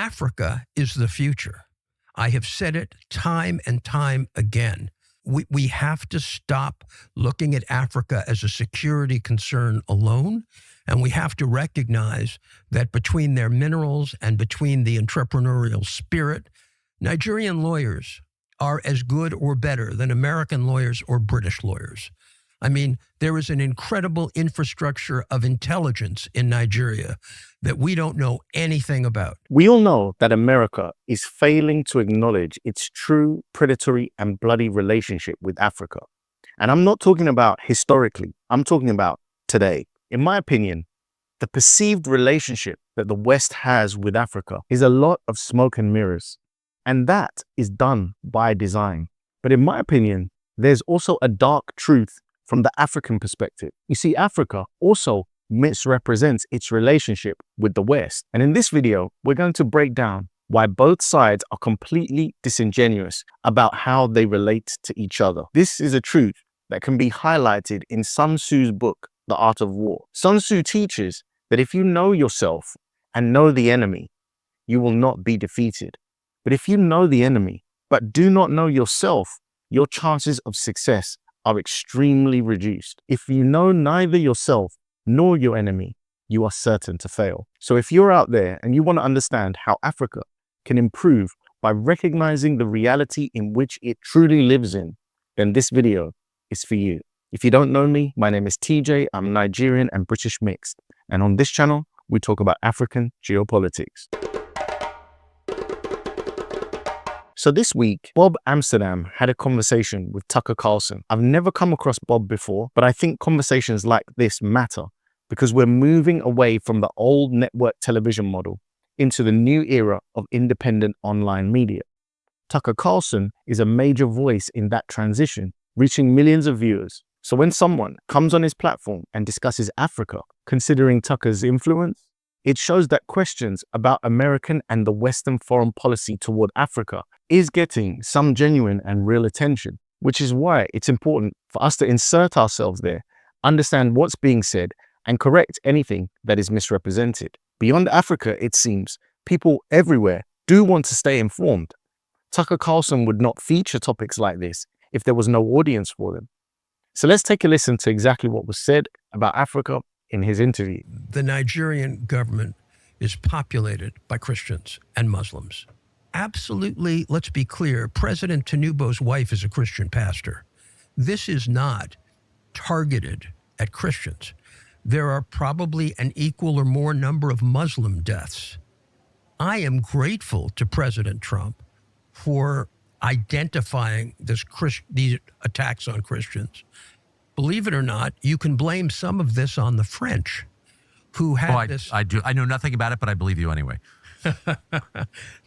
Africa is the future. I have said it time and time again. We have to stop looking at Africa as a security concern alone, and we have to recognize that between their minerals and between the entrepreneurial spirit, Nigerian lawyers are as good or better than American lawyers or British lawyers. I mean, there is an incredible infrastructure of intelligence in Nigeria that we don't know anything about. We all know that America is failing to acknowledge its true predatory and bloody relationship with Africa. And I'm not talking about historically, I'm talking about today. In my opinion, the perceived relationship that the West has with Africa is a lot of smoke and mirrors. And that is done by design. But in my opinion, there's also a dark truth from the African perspective. You see, Africa also misrepresents its relationship with the West. And in this video, we're going to break down why both sides are completely disingenuous about how they relate to each other. This is a truth that can be highlighted in Sun Tzu's book, The Art of War. Sun Tzu teaches that if you know yourself and know the enemy, you will not be defeated. But if you know the enemy, but do not know yourself, your chances of success are extremely reduced. If you know neither yourself nor your enemy, you are certain to fail. So if you're out there and you want to understand how Africa can improve by recognizing the reality in which it truly lives in, then this video is for you. If you don't know me, my name is TJ. I'm Nigerian and British mixed. And on this channel, we talk about African geopolitics. So this week, Bob Amsterdam had a conversation with Tucker Carlson. I've never come across Bob before, but I think conversations like this matter because we're moving away from the old network television model into the new era of independent online media. Tucker Carlson is a major voice in that transition, reaching millions of viewers. So when someone comes on his platform and discusses Africa, considering Tucker's influence, it shows that questions about American and the Western foreign policy toward Africa is getting some genuine and real attention, which is why it's important for us to insert ourselves there, understand what's being said, and correct anything that is misrepresented. Beyond Africa, it seems, people everywhere do want to stay informed. Tucker Carlson would not feature topics like this if there was no audience for them. So let's take a listen to exactly what was said about Africa in his interview. The Nigerian government is populated by Christians and Muslims. Absolutely, let's be clear, President Tinubu's wife is a Christian pastor. This is not targeted at Christians. There are probably an equal or more number of Muslim deaths. I am grateful to President Trump for identifying these attacks on Christians. Believe it or not, you can blame some of this on the French, who had this. I do. I know nothing about it, but I believe you anyway.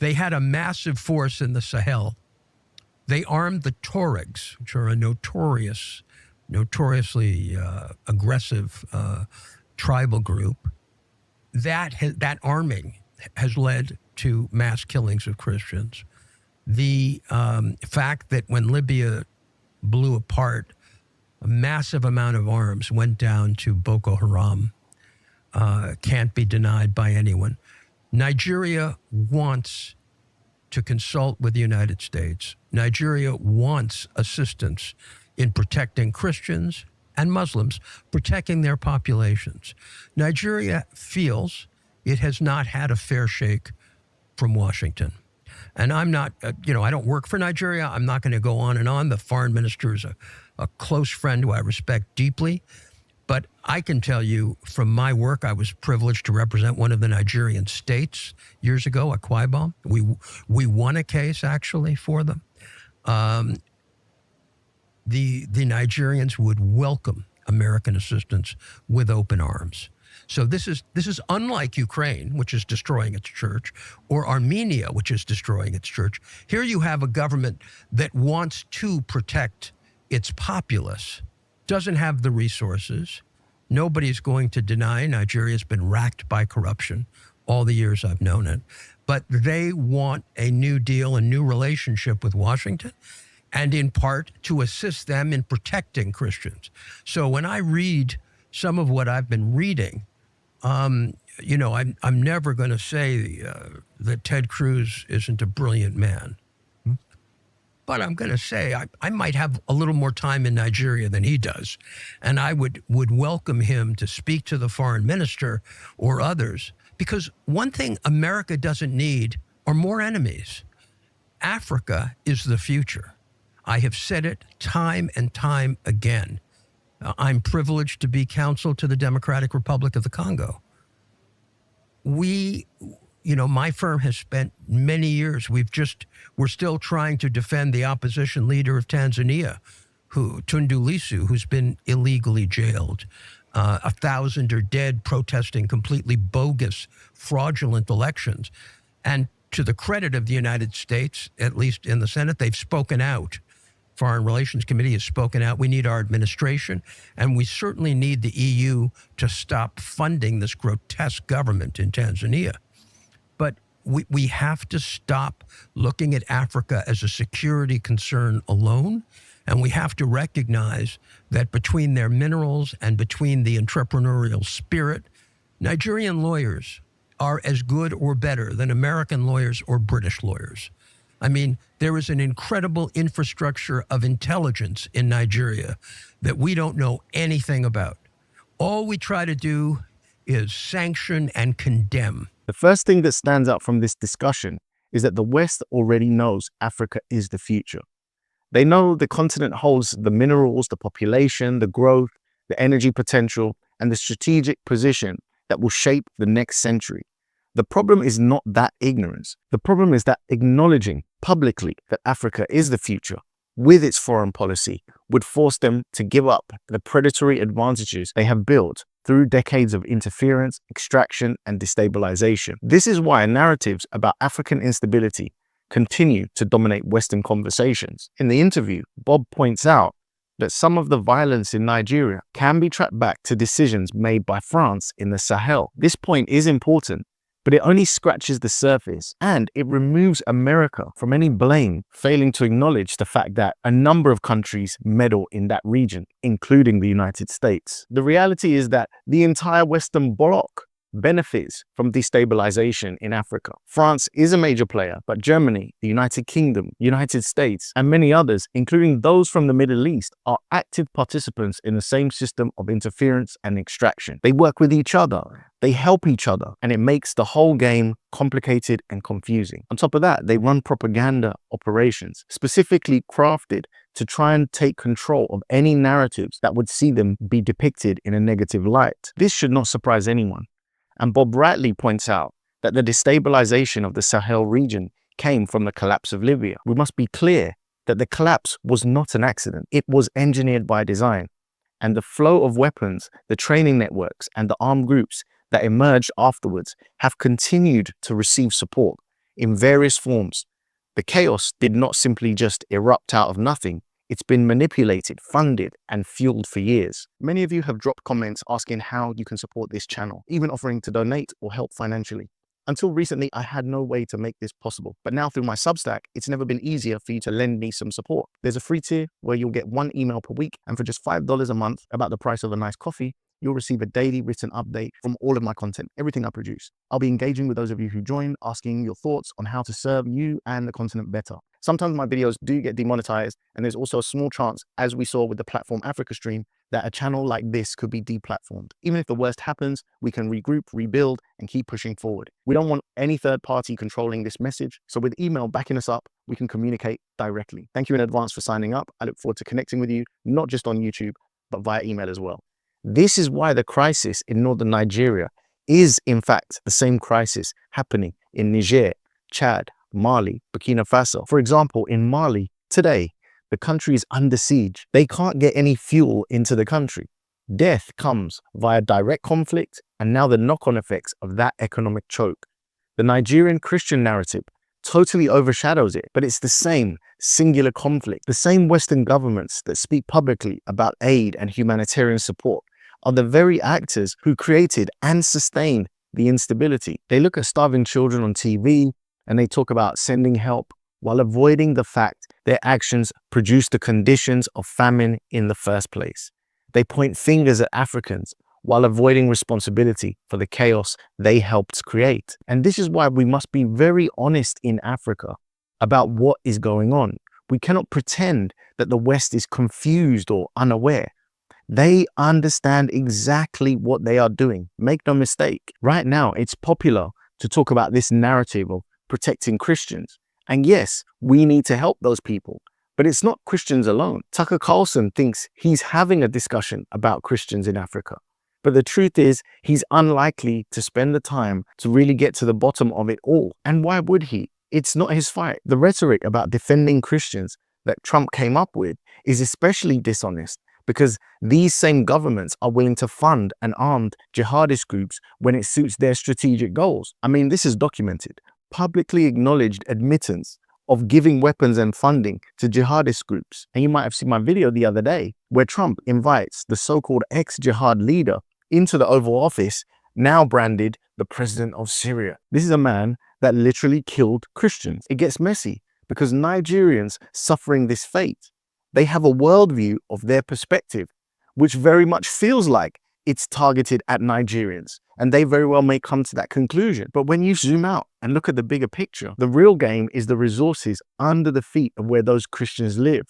They had a massive force in the Sahel. They armed the Tuaregs, which are a notoriously aggressive tribal group. That arming has led to mass killings of Christians. The fact that when Libya blew apart, a massive amount of arms went down to Boko Haram can't be denied by anyone. Nigeria wants to consult with the United States. Nigeria wants assistance in protecting Christians and Muslims, protecting their populations. Nigeria feels it has not had a fair shake from Washington. And I'm not, I don't work for Nigeria. I'm not going to go on and on. The foreign minister is a close friend who I respect deeply. But I can tell you from my work, I was privileged to represent one of the Nigerian states years ago, Akwa Ibom. We won a case actually for them. The Nigerians would welcome American assistance with open arms. So this is unlike Ukraine, which is destroying its church, or Armenia, which is destroying its church. Here you have a government that wants to protect its populace, doesn't have the resources. Nobody's going to deny Nigeria's been racked by corruption all the years I've known it. But they want a new deal, a new relationship with Washington, and in part to assist them in protecting Christians. So when I read some of what I've been reading, I'm never going to say that Ted Cruz isn't a brilliant man. But I'm going to say I might have a little more time in Nigeria than he does. And I would welcome him to speak to the foreign minister or others. Because one thing America doesn't need are more enemies. Africa is the future. I have said it time and time again. I'm privileged to be counsel to the Democratic Republic of the Congo. My firm has spent many years. We're still trying to defend the opposition leader of Tanzania, Tundu Lissu, who's been illegally jailed. 1,000 are dead protesting completely bogus, fraudulent elections. And to the credit of the United States, at least in the Senate, they've spoken out. Foreign Relations Committee has spoken out. We need our administration, and we certainly need the EU to stop funding this grotesque government in Tanzania. But we have to stop looking at Africa as a security concern alone, and we have to recognize that between their minerals and between the entrepreneurial spirit, Nigerian lawyers are as good or better than American lawyers or British lawyers. I mean, there is an incredible infrastructure of intelligence in Nigeria that we don't know anything about. All we try to do is sanction and condemn. The first thing that stands out from this discussion is that the West already knows Africa is the future. They know the continent holds the minerals, the population, the growth, the energy potential, and the strategic position that will shape the next century. The problem is not that ignorance. The problem is that acknowledging publicly that Africa is the future with its foreign policy would force them to give up the predatory advantages they have built through decades of interference, extraction, and destabilisation. This is why narratives about African instability continue to dominate Western conversations. In the interview, Bob points out that some of the violence in Nigeria can be tracked back to decisions made by France in the Sahel. This point is important, but it only scratches the surface, and it removes America from any blame, failing to acknowledge the fact that a number of countries meddle in that region, including the United States. The reality is that the entire Western Bloc benefits from destabilization in Africa. France is a major player, but Germany, the United Kingdom, United States, and many others, including those from the Middle East, are active participants in the same system of interference and extraction. They work with each other, they help each other, and it makes the whole game complicated and confusing. On top of that, they run propaganda operations, specifically crafted to try and take control of any narratives that would see them be depicted in a negative light. This should not surprise anyone. And Bob rightly points out that the destabilization of the Sahel region came from the collapse of Libya. We must be clear that the collapse was not an accident. It was engineered by design. And the flow of weapons, the training networks, and the armed groups that emerged afterwards have continued to receive support in various forms. The chaos did not simply just erupt out of nothing. It's been manipulated, funded, and fueled for years. Many of you have dropped comments asking how you can support this channel, even offering to donate or help financially. Until recently, I had no way to make this possible. But now through my Substack, it's never been easier for you to lend me some support. There's a free tier where you'll get 1 email per week, and for just $5 a month, about the price of a nice coffee, you'll receive a daily written update from all of my content, everything I produce. I'll be engaging with those of you who join, asking your thoughts on how to serve you and the continent better. Sometimes my videos do get demonetized, and there's also a small chance, as we saw with the platform Africa stream, that a channel like this could be deplatformed. Even if the worst happens, we can regroup, rebuild, and keep pushing forward. We don't want any third party controlling this message, so with email backing us up, we can communicate directly. Thank you in advance for signing up. I look forward to connecting with you, not just on YouTube, but via email as well. This is why the crisis in northern Nigeria is, in fact, the same crisis happening in Niger, Chad, Mali, Burkina Faso. For example, in Mali today, the country is under siege. They can't get any fuel into the country. Death comes via direct conflict and now the knock-on effects of that economic choke. The Nigerian Christian narrative totally overshadows it, but it's the same singular conflict. The same Western governments that speak publicly about aid and humanitarian support are the very actors who created and sustained the instability. They look at starving children on TV and they talk about sending help while avoiding the fact their actions produced the conditions of famine in the first place. They point fingers at Africans while avoiding responsibility for the chaos they helped create. And this is why we must be very honest in Africa about what is going on. We cannot pretend that the West is confused or unaware. They understand exactly what they are doing. Make no mistake. Right now, it's popular to talk about this narrative of protecting Christians. And yes, we need to help those people. But it's not Christians alone. Tucker Carlson thinks he's having a discussion about Christians in Africa. But the truth is, he's unlikely to spend the time to really get to the bottom of it all. And why would he? It's not his fight. The rhetoric about defending Christians that Trump came up with is especially dishonest, because these same governments are willing to fund and armed jihadist groups when it suits their strategic goals. I mean, this is documented. Publicly acknowledged admittance of giving weapons and funding to jihadist groups. And you might have seen my video the other day where Trump invites the so-called ex-jihad leader into the Oval Office, now branded the president of Syria. This is a man that literally killed Christians. It gets messy because Nigerians suffering this fate, they have a worldview of their perspective, which very much feels like it's targeted at Nigerians. And they very well may come to that conclusion. But when you zoom out and look at the bigger picture, the real game is the resources under the feet of where those Christians live.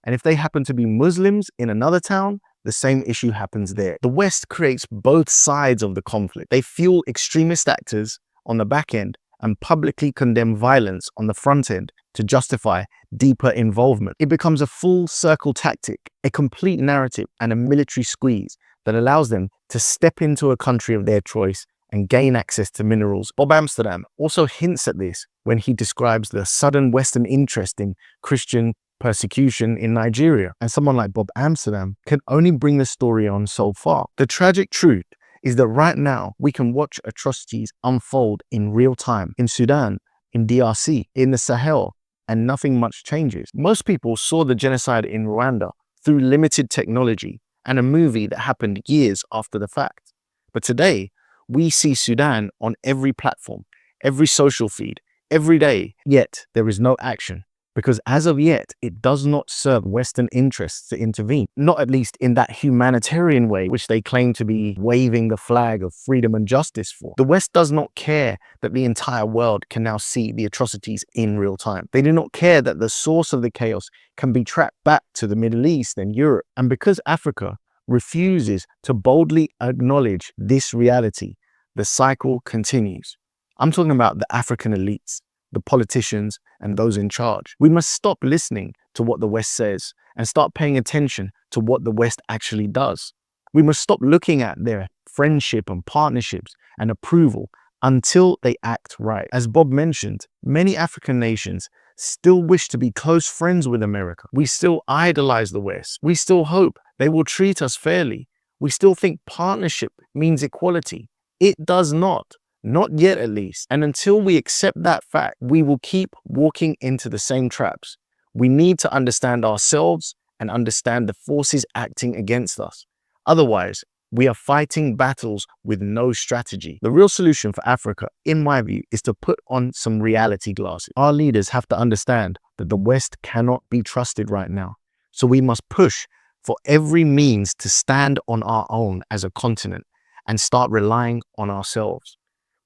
And if they happen to be Muslims in another town, the same issue happens there. The West creates both sides of the conflict. They fuel extremist actors on the back end and publicly condemn violence on the front end to justify deeper involvement. It becomes a full circle tactic, a complete narrative, and a military squeeze that allows them to step into a country of their choice and gain access to minerals. Bob Amsterdam also hints at this when he describes the sudden Western interest in Christian persecution in Nigeria. And someone like Bob Amsterdam can only bring the story on so far. The tragic truth is that right now we can watch atrocities unfold in real time in Sudan, in DRC, in the Sahel, and nothing much changes. Most people saw the genocide in Rwanda through limited technology and a movie that happened years after the fact. But today, we see Sudan on every platform, every social feed, every day, yet there is no action. Because as of yet, it does not serve Western interests to intervene, not at least in that humanitarian way which they claim to be waving the flag of freedom and justice for. The West does not care that the entire world can now see the atrocities in real time. They do not care that the source of the chaos can be tracked back to the Middle East and Europe. And because Africa refuses to boldly acknowledge this reality, the cycle continues. I'm talking about the African elites, the politicians, and those in charge. We must stop listening to what the West says and start paying attention to what the West actually does. We must stop looking at their friendship and partnerships and approval until they act right. As Bob mentioned, many African nations still wish to be close friends with America. We still idolize the West. We still hope they will treat us fairly. We still think partnership means equality. It does not. Not yet, at least. And until we accept that fact, we will keep walking into the same traps. We need to understand ourselves and understand the forces acting against us. Otherwise, we are fighting battles with no strategy. The real solution for Africa, in my view, is to put on some reality glasses. Our leaders have to understand that the West cannot be trusted right now. So we must push for every means to stand on our own as a continent and start relying on ourselves.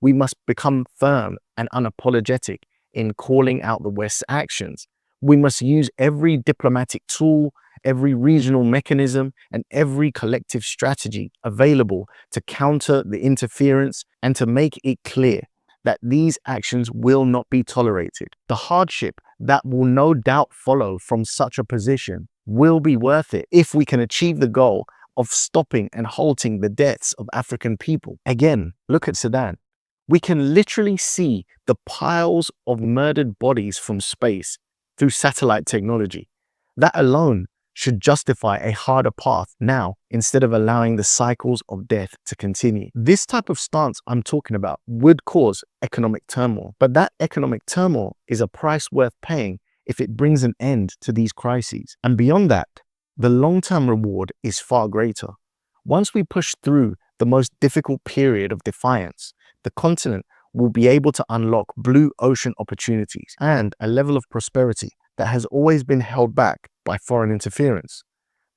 We must become firm and unapologetic in calling out the West's actions. We must use every diplomatic tool, every regional mechanism, and every collective strategy available to counter the interference and to make it clear that these actions will not be tolerated. The hardship that will no doubt follow from such a position will be worth it if we can achieve the goal of stopping and halting the deaths of African people. Again, look at Sudan. We can literally see the piles of murdered bodies from space through satellite technology. That alone should justify a harder path now instead of allowing the cycles of death to continue. This type of stance I'm talking about would cause economic turmoil, but that economic turmoil is a price worth paying if it brings an end to these crises. And beyond that, the long-term reward is far greater. Once we push through the most difficult period of defiance, the continent will be able to unlock blue ocean opportunities and a level of prosperity that has always been held back by foreign interference.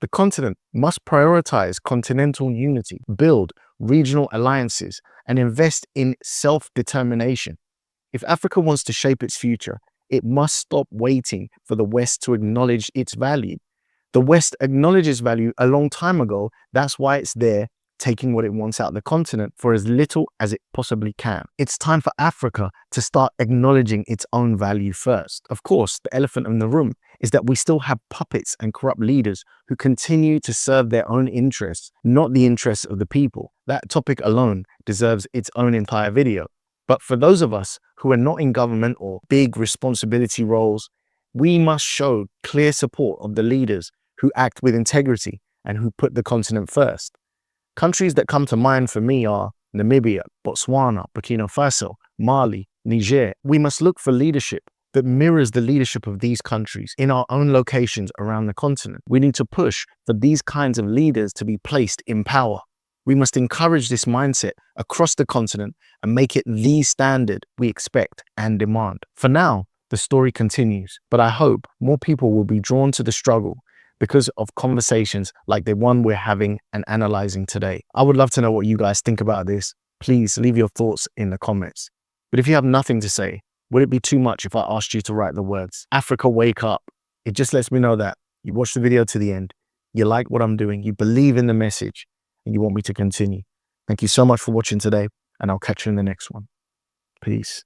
The continent must prioritize continental unity, build regional alliances, and invest in self-determination. If Africa wants to shape its future, it must stop waiting for the West to acknowledge its value. The West acknowledges value a long time ago. That's why it's there, taking what it wants out of the continent for as little as it possibly can. It's time for Africa to start acknowledging its own value first. Of course, the elephant in the room is that we still have puppets and corrupt leaders who continue to serve their own interests, not the interests of the people. That topic alone deserves its own entire video. But for those of us who are not in government or big responsibility roles, we must show clear support of the leaders who act with integrity and who put the continent first. Countries that come to mind for me are Namibia, Botswana, Burkina Faso, Mali, Niger. We must look for leadership that mirrors the leadership of these countries in our own locations around the continent. We need to push for these kinds of leaders to be placed in power. We must encourage this mindset across the continent and make it the standard we expect and demand. For now, the story continues, but I hope more people will be drawn to the struggle because of conversations like the one we're having and analyzing today. I would love to know what you guys think about this. Please leave your thoughts in the comments. But if you have nothing to say, would it be too much if I asked you to write the words, "Africa, wake up"? It just lets me know that you watched the video to the end, you like what I'm doing, you believe in the message, and you want me to continue. Thank you so much for watching today, and I'll catch you in the next one. Peace.